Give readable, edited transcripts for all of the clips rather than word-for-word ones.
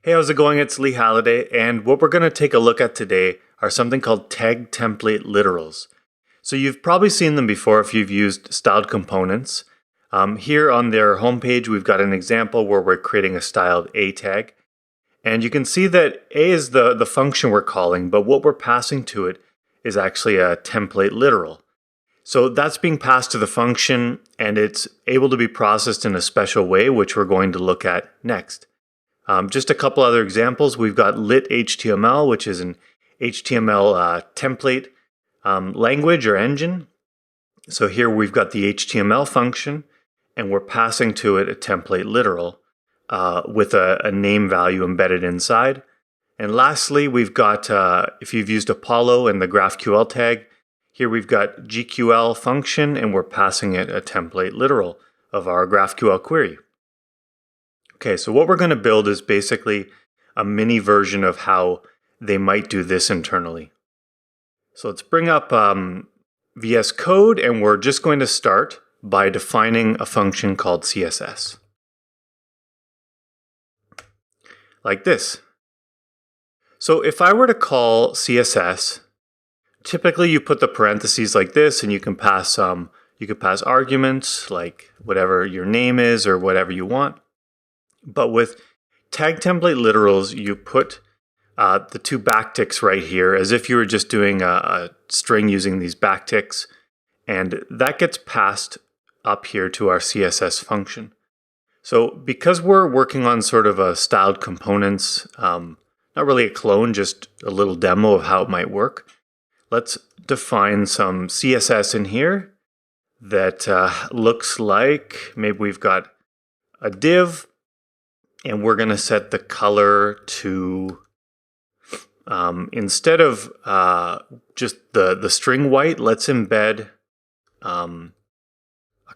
Hey, how's it going? It's Lee Halliday, and what we're going to take a look at today are something called tag template literals. So you've probably seen them before if you've used styled components. Here on their homepage, we've got an example where we're creating a styled A tag. And you can see that A is the function we're calling, but what we're passing to it is actually a template literal. So that's being passed to the function, and it's able to be processed in a special way, which we're going to look at next. Just a couple other examples. We've got lit HTML, which is an HTML template language or engine. So here we've got the HTML function, and we're passing to it a template literal with a name value embedded inside. And lastly, we've got, if you've used Apollo and the Graphql-tag, here we've got GQL function, and we're passing it a template literal of our GraphQL query. Okay, so what we're going to build is basically a mini version of how they might do this internally. So let's bring up VS Code, and we're just going to start by defining a function called CSS. Like this. So if I were to call CSS, typically you put the parentheses like this, and you can pass arguments like whatever your name is or whatever you want. But with tag template literals, you put the two backticks right here as if you were just doing a string using these backticks, and that gets passed up here to our CSS function. So because we're working on sort of a styled components, not really a clone, just a little demo of how it might work, let's define some CSS in here that looks like maybe we've got a div. And we're going to set the color to, instead of just the string white, let's embed a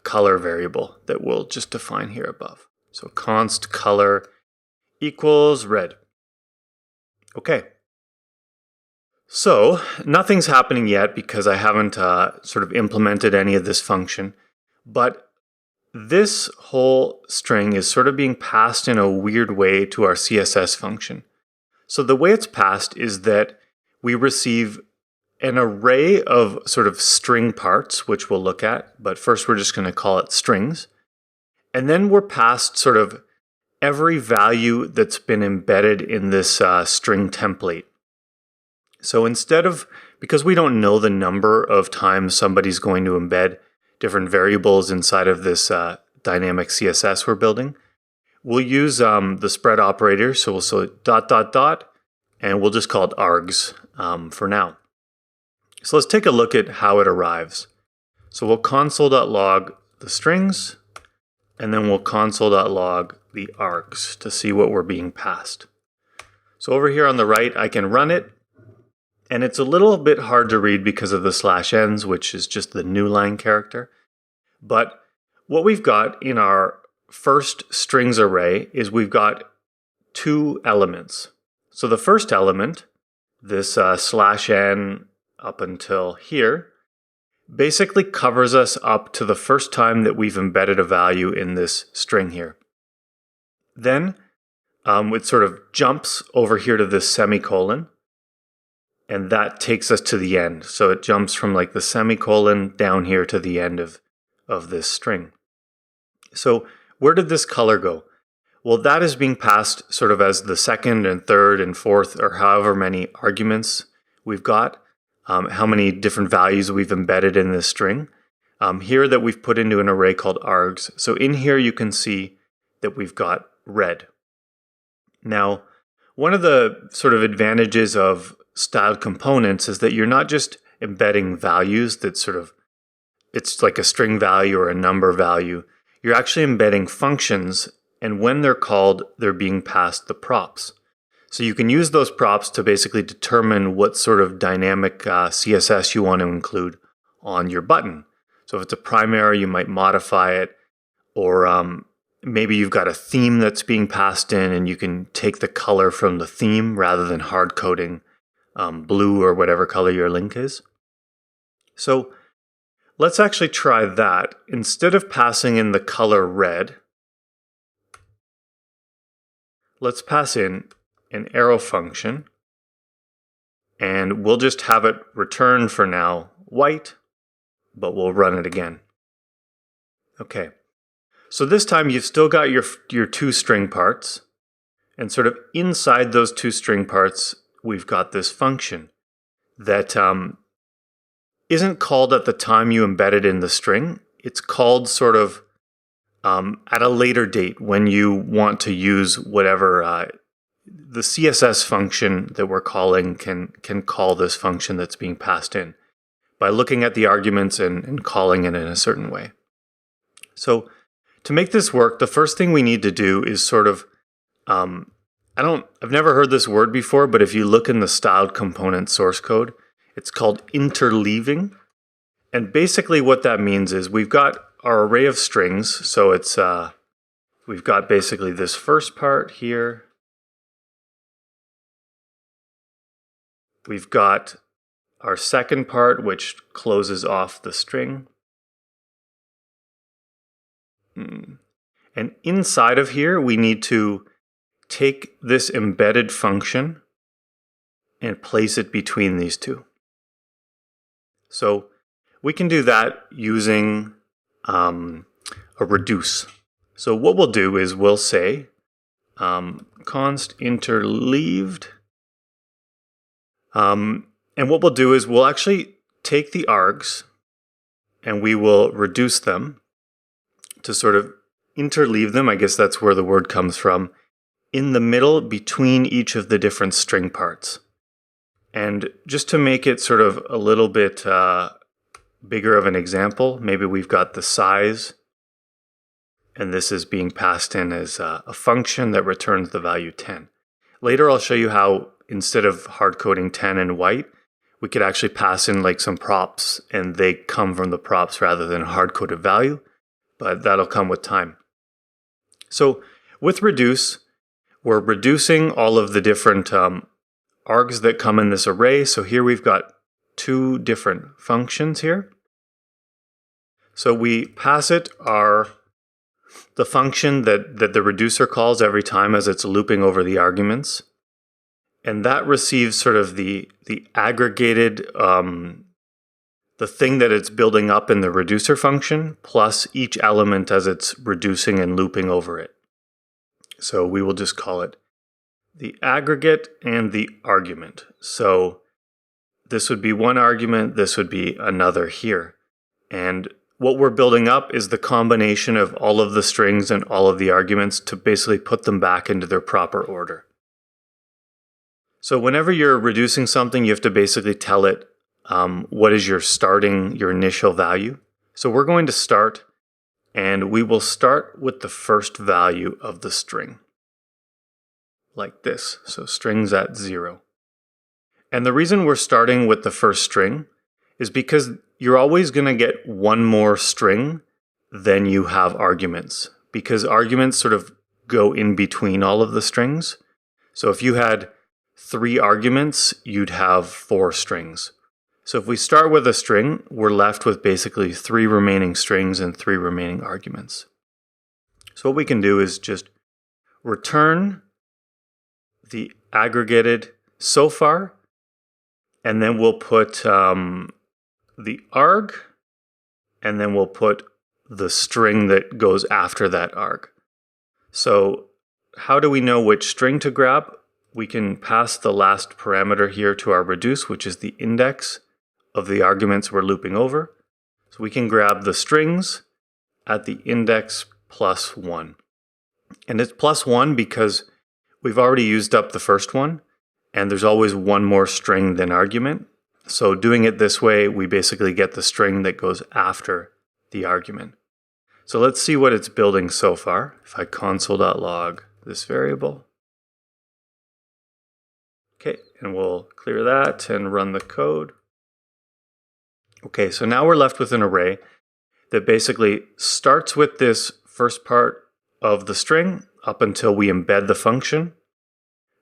color variable that we'll just define here above. So const color equals red. Okay. So nothing's happening yet because I haven't sort of implemented any of this function, but this whole string is sort of being passed in a weird way to our CSS function. So the way it's passed is that we receive an array of sort of string parts, which we'll look at, but first we're just going to call it strings. And then we're passed sort of every value that's been embedded in this string template. So because we don't know the number of times somebody's going to embed different variables inside of this dynamic CSS we're building, we'll use the spread operator. So we'll say ... and we'll just call it args for now. So let's take a look at how it arrives. So we'll console.log the strings, and then we'll console.log the args to see what we're being passed. So over here on the right, I can run it, and it's a little bit hard to read because of the /ns, which is just the new line character. But what we've got in our first strings array is we've got two elements. So the first element, this /n up until here, basically covers us up to the first time that we've embedded a value in this string here. Then it sort of jumps over here to this semicolon, and that takes us to the end. So it jumps from like the semicolon down here to the end of this string. So where did this color go? Well, that is being passed sort of as the second and third and fourth, or however many arguments we've got, how many different values we've embedded in this string. Here that we've put into an array called args. So in here you can see that we've got red. Now, one of the sort of advantages of styled components is that you're not just embedding values that sort of, it's like a string value or a number value. You're actually embedding functions, and when they're called, they're being passed the props. So you can use those props to basically determine what sort of dynamic CSS you want to include on your button. So if it's a primary, you might modify it, or maybe you've got a theme that's being passed in, and you can take the color from the theme rather than hard coding blue or whatever color your link is. So let's actually try that. Instead of passing in the color red, let's pass in an arrow function, and we'll just have it return for now white, but we'll run it again. Okay, so this time you've still got your two string parts, and sort of inside those two string parts, we've got this function that isn't called at the time you embed it in the string. It's called sort of at a later date when you want to use whatever the CSS function that we're calling can call this function that's being passed in by looking at the arguments and calling it in a certain way. So to make this work, the first thing we need to do is sort of I've never heard this word before, but if you look in the styled component source code, it's called interleaving. And basically what that means is we've got our array of strings. So it's we've got basically this first part here. We've got our second part, which closes off the string. And inside of here, we need to take this embedded function and place it between these two. So we can do that using a reduce. So what we'll do is we'll say const interleaved. And what we'll do is we'll actually take the args and we will reduce them to sort of interleave them. I guess that's where the word comes from, in the middle between each of the different string parts. And just to make it sort of a little bit bigger of an example, maybe we've got the size, and this is being passed in as a function that returns the value 10. Later I'll show you how instead of hard coding 10 in white, we could actually pass in like some props and they come from the props rather than a hard coded value, but that'll come with time. So with reduce, we're reducing all of the different args that come in this array. So here we've got two different functions here. So we pass it the function that the reducer calls every time as it's looping over the arguments. And that receives sort of the aggregated, the thing that it's building up in the reducer function, plus each element as it's reducing and looping over it. So we will just call it the aggregate and the argument. So this would be one argument, this would be another here. And what we're building up is the combination of all of the strings and all of the arguments to basically put them back into their proper order. So whenever you're reducing something, you have to basically tell it what is your initial value. So we're going to start, and we will start with the first value of the string, like this. So strings at 0. And the reason we're starting with the first string is because you're always going to get one more string than you have arguments, because arguments sort of go in between all of the strings. So if you had 3 arguments, you'd have 4 strings. So if we start with a string, we're left with basically 3 remaining strings and 3 remaining arguments. So what we can do is just return the aggregated so far, and then we'll put the arg, and then we'll put the string that goes after that arg. So how do we know which string to grab? We can pass the last parameter here to our reduce, which is the index of the arguments we're looping over. So we can grab the strings at the index plus 1. And it's plus 1 because we've already used up the first one, and there's always one more string than argument. So doing it this way, we basically get the string that goes after the argument. So let's see what it's building so far. If I console.log this variable. Okay, and we'll clear that and run the code. Okay, so now we're left with an array that basically starts with this first part of the string up until we embed the function.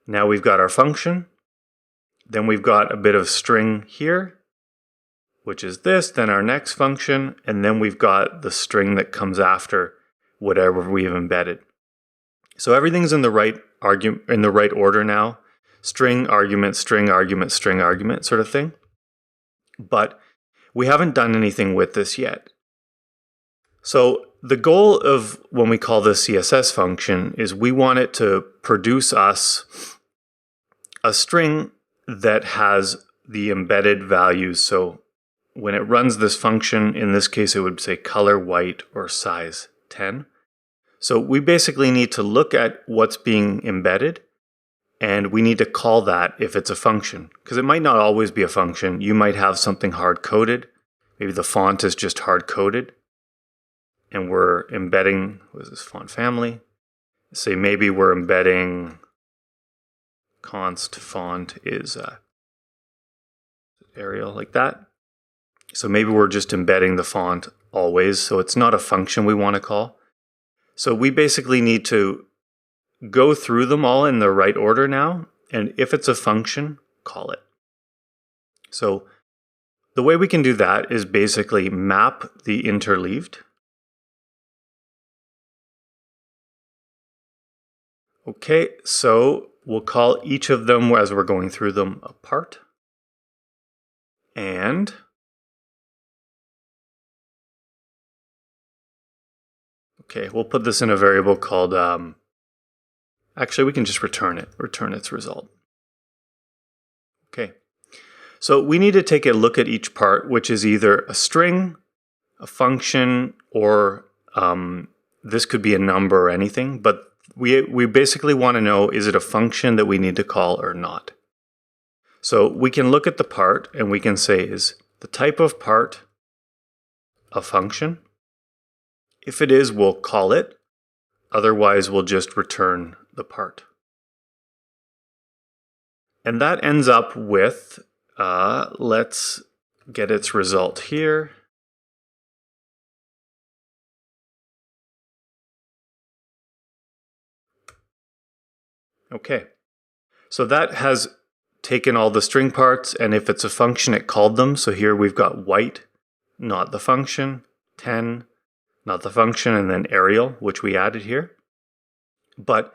Now we've got our function. Then we've got a bit of string here, which is this, then our next function, and then we've got the string that comes after whatever we've embedded. So everything's in the right order now. string argument, string argument, string argument sort of thing. But we haven't done anything with this yet. So the goal of when we call this CSS function is we want it to produce us a string that has the embedded values. So when it runs this function, in this case it would say color white or size 10. So we basically need to look at what's being embedded, and we need to call that if it's a function, because it might not always be a function. You might have something hard-coded. Maybe the font is just hard-coded, and we're embedding, what is this font family? Say maybe we're embedding const font is Arial, like that. So maybe we're just embedding the font always, so it's not a function we want to call. So we basically need to go through them all in the right order now, and if it's a function, call it. So the way we can do that is basically map the interleaved. Okay, so we'll call each of them as we're going through them apart. And okay, we'll put this in a variable called, actually we can just return its result. Okay, so we need to take a look at each part, which is either a string, a function, or this could be a number or anything, but we basically want to know, is it a function that we need to call or not? So we can look at the part and we can say, is the type of part a function? If it is, we'll call it. Otherwise, we'll just return the part. And that ends up with, let's get its result here. Okay, so that has taken all the string parts, and if it's a function, it called them. So here we've got white, not the function, 10, not the function, and then Arial, which we added here. But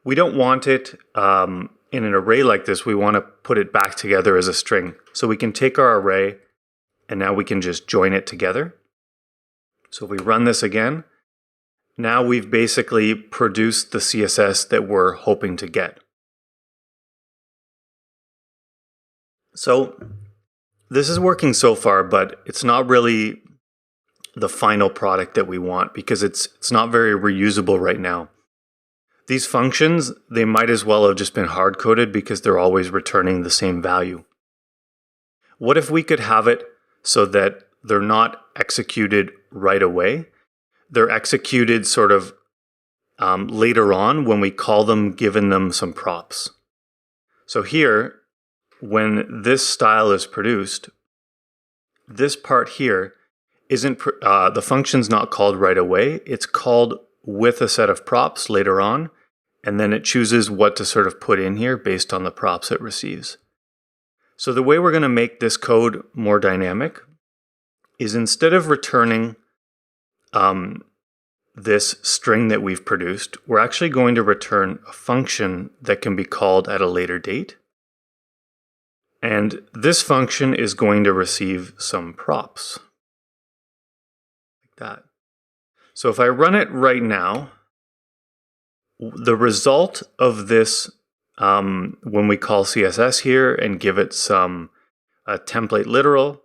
we don't want it in an array like this. We want to put it back together as a string. So we can take our array, and now we can just join it together. So if we run this again, now we've basically produced the CSS that we're hoping to get. So this is working so far, but it's not really the final product that we want because it's not very reusable right now. These functions, they might as well have just been hard-coded because they're always returning the same value. What if we could have it so that they're not executed right away? They're executed sort of later on when we call them, given them some props. So here, when this style is produced, this part here isn't, the function's not called right away. It's called with a set of props later on, and then it chooses what to sort of put in here based on the props it receives. So the way we're going to make this code more dynamic is instead of returning this string that we've produced, we're actually going to return a function that can be called at a later date. And this function is going to receive some props. Like that. So if I run it right now, the result of this, when we call CSS here and give it some template literal,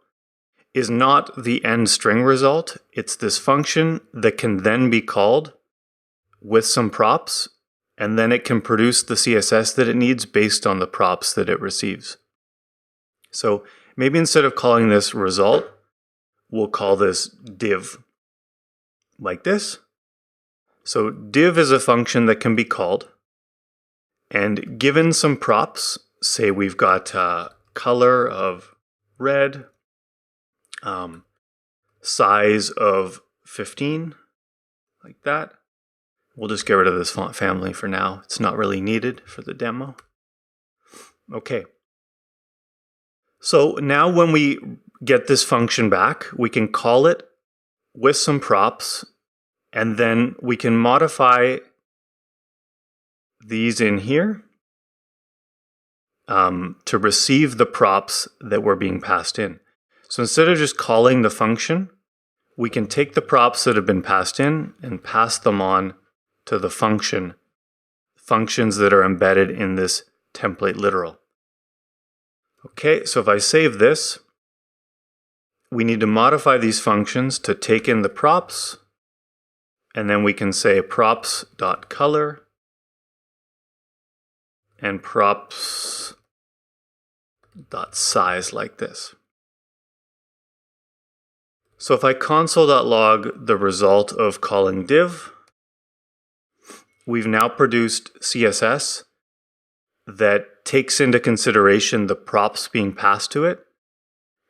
is not the end string result. It's this function that can then be called with some props, and then it can produce the CSS that it needs based on the props that it receives. So maybe instead of calling this result, we'll call this div, like this. So div is a function that can be called, and given some props, say we've got color of red, size of 15, like that. We'll just get rid of this font family for now. It's not really needed for the demo. Okay. So now when we get this function back, we can call it with some props, and then we can modify these in here. to receive the props that were being passed in. So instead of just calling the function, we can take the props that have been passed in and pass them on to the functions that are embedded in this template literal. Okay, so if I save this, we need to modify these functions to take in the props, and then we can say props.color and props.size like this. So if I console.log the result of calling div, we've now produced CSS that takes into consideration the props being passed to it,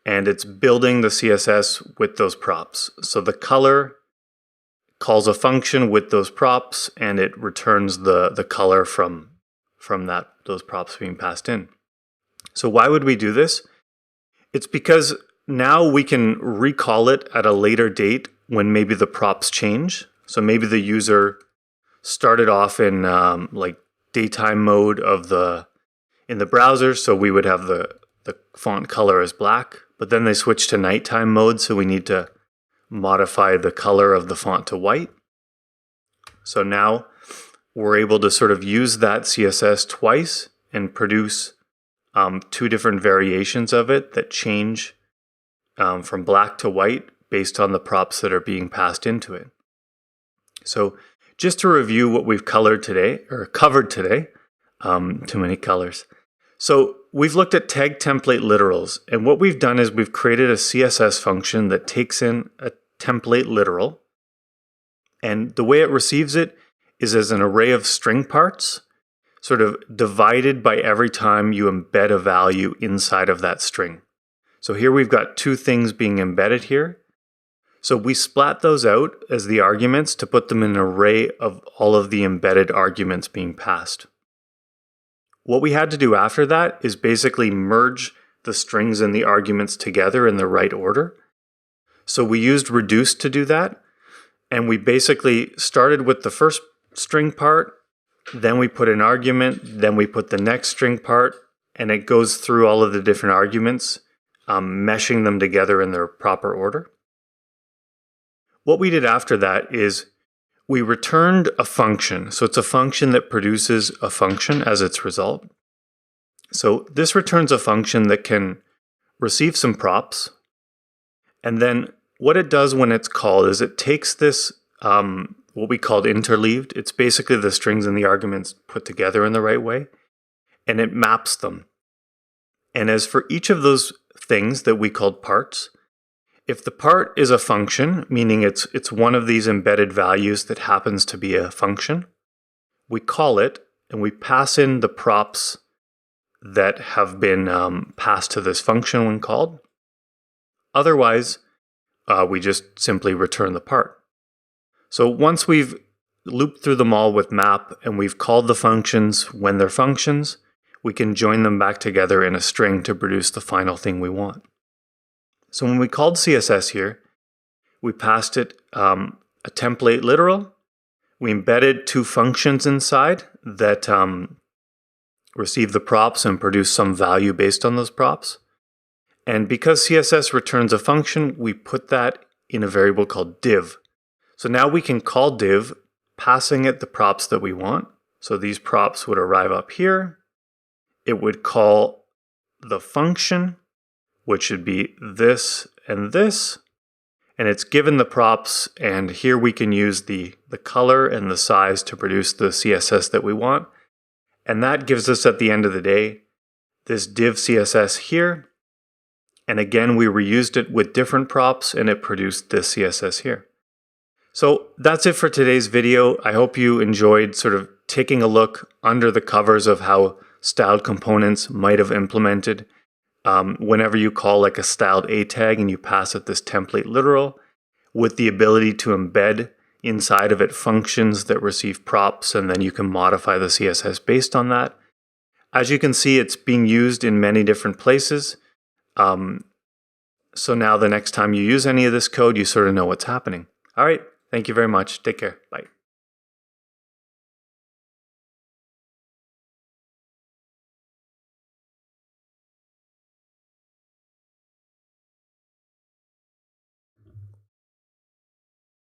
and it's building the CSS with those props. So the color calls a function with those props, and it returns the color from those props being passed in. So why would we do this? It's because now we can recall it at a later date when maybe the props change. So maybe the user started off in like daytime mode in the browser, so we would have the font color as black, but then they switched to nighttime mode, so we need to modify the color of the font to white. So now we're able to sort of use that CSS twice and produce two different variations of it that change from black to white based on the props that are being passed into it. So just to review what we've covered today, too many colors. So we've looked at tag template literals, and what we've done is we've created a CSS function that takes in a template literal, and the way it receives it is as an array of string parts, sort of divided by every time you embed a value inside of that string. So here we've got two things being embedded here. So we splat those out as the arguments to put them in an array of all of the embedded arguments being passed. What we had to do after that is basically merge the strings and the arguments together in the right order. So we used reduce to do that, and we basically started with the first string part, then we put an argument, then we put the next string part, and it goes through all of the different arguments, meshing them together in their proper order. What we did after that is we returned a function. So it's a function that produces a function as its result. So this returns a function that can receive some props. And then what it does when it's called is it takes this, what we called interleaved. It's basically the strings and the arguments put together in the right way, and it maps them. And as for each of those things that we called parts, if the part is a function, meaning it's one of these embedded values that happens to be a function, we call it and we pass in the props that have been passed to this function when called. Otherwise, we just simply return the part. So once we've looped through them all with map and we've called the functions when they're functions, we can join them back together in a string to produce the final thing we want. So when we called CSS here, we passed it a template literal. We embedded two functions inside that receive the props and produce some value based on those props. And because CSS returns a function, we put that in a variable called div. So now we can call div, passing it the props that we want. So these props would arrive up here. It would call the function, which should be this, and it's given the props, and here we can use the color and the size to produce the CSS that we want. And that gives us, at the end of the day, this div CSS here. And again, we reused it with different props, and it produced this CSS here. So that's it for today's video. I hope you enjoyed sort of taking a look under the covers of how styled components might have implemented whenever you call like a styled A tag and you pass it this template literal with the ability to embed inside of it functions that receive props, and then you can modify the CSS based on that. As you can see, it's being used in many different places. So now the next time you use any of this code, you sort of know what's happening. All right, thank you very much. Take care. Bye.